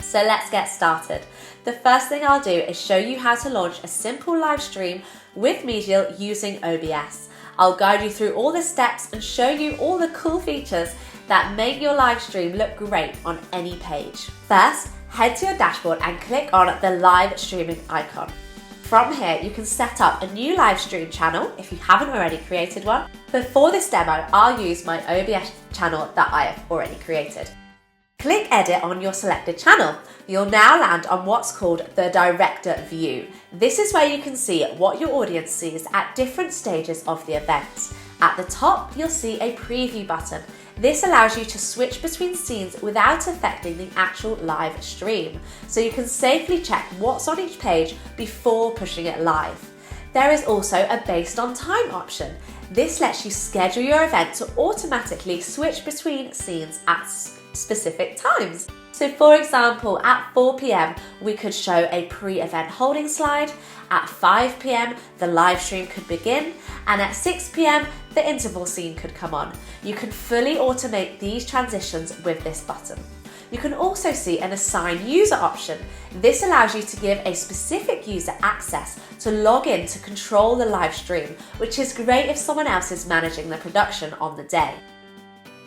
So let's get started. The first thing I'll do is show you how to launch a simple live stream with MEDIAL using OBS. I'll guide you through all the steps and show you all the cool features that make your live stream look great on any page. First, head to your dashboard and click on the live streaming icon. From here, you can set up a new live stream channel if you haven't already created one. But for this demo, I'll use my OBS channel that I have already created. Click Edit on your selected channel. You'll now land on what's called the Director view. This is where you can see what your audience sees at different stages of the event. At the top, you'll see a preview button. This allows you to switch between scenes without affecting the actual live stream, so you can safely check what's on each page before pushing it live. There is also a based on time option. This lets you schedule your event to automatically switch between scenes at specific times. So for example, at 4 p.m, we could show a pre-event holding slide, at 5 p.m, the live stream could begin, and at 6 p.m, the interval scene could come on. You can fully automate these transitions with this button. You can also see an assign user option. This allows you to give a specific user access to log in to control the live stream, which is great if someone else is managing the production on the day.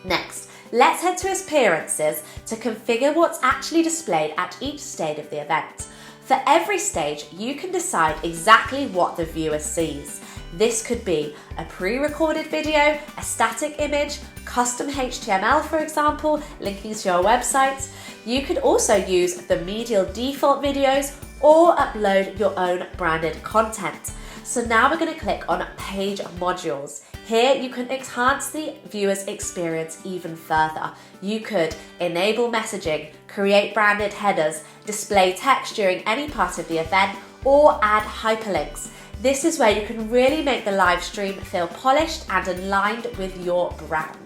Next, let's head to Appearances to configure what's actually displayed at each stage of the event. For every stage, you can decide exactly what the viewer sees. This could be a pre-recorded video, a static image, custom HTML, for example, linking to your website. You could also use the MEDIAL default videos or upload your own branded content. So now we're going to click on Page Modules. Here you can enhance the viewer's experience even further. You could enable messaging, create branded headers, display text during any part of the event, or add hyperlinks. This is where you can really make the live stream feel polished and aligned with your brand.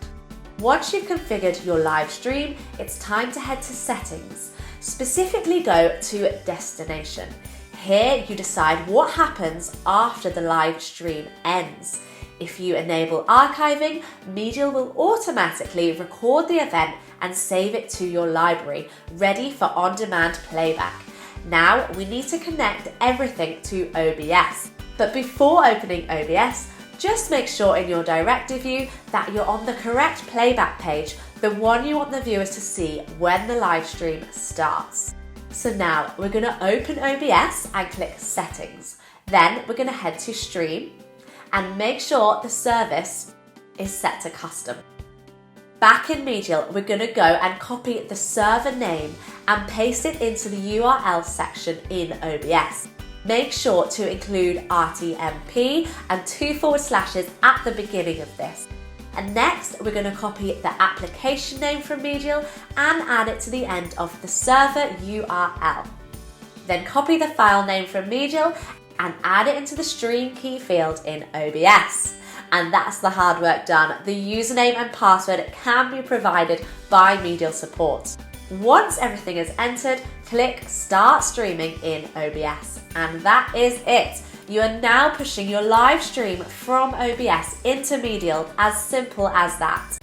Once you've configured your live stream, it's time to head to Settings. Specifically go to Destination. Here you decide what happens after the live stream ends. If you enable archiving, MEDIAL will automatically record the event and save it to your library, ready for on-demand playback. Now we need to connect everything to OBS. But before opening OBS, just make sure in your Director view that you're on the correct playback page, the one you want the viewers to see when the live stream starts. So now we're going to open OBS and click Settings. Then we're going to head to Stream and make sure the service is set to custom. Back in MEDIAL, we're going to go and copy the server name and paste it into the URL section in OBS. Make sure to include RTMP and 2 forward slashes at the beginning of this. And next, we're going to copy the application name from MEDIAL and add it to the end of the server URL. Then copy the file name from MEDIAL and add it into the stream key field in OBS. And that's the hard work done. The username and password can be provided by MEDIAL support. Once everything is entered, click Start Streaming in OBS. And that is it. You are now pushing your live stream from OBS into MEDIAL, as simple as that.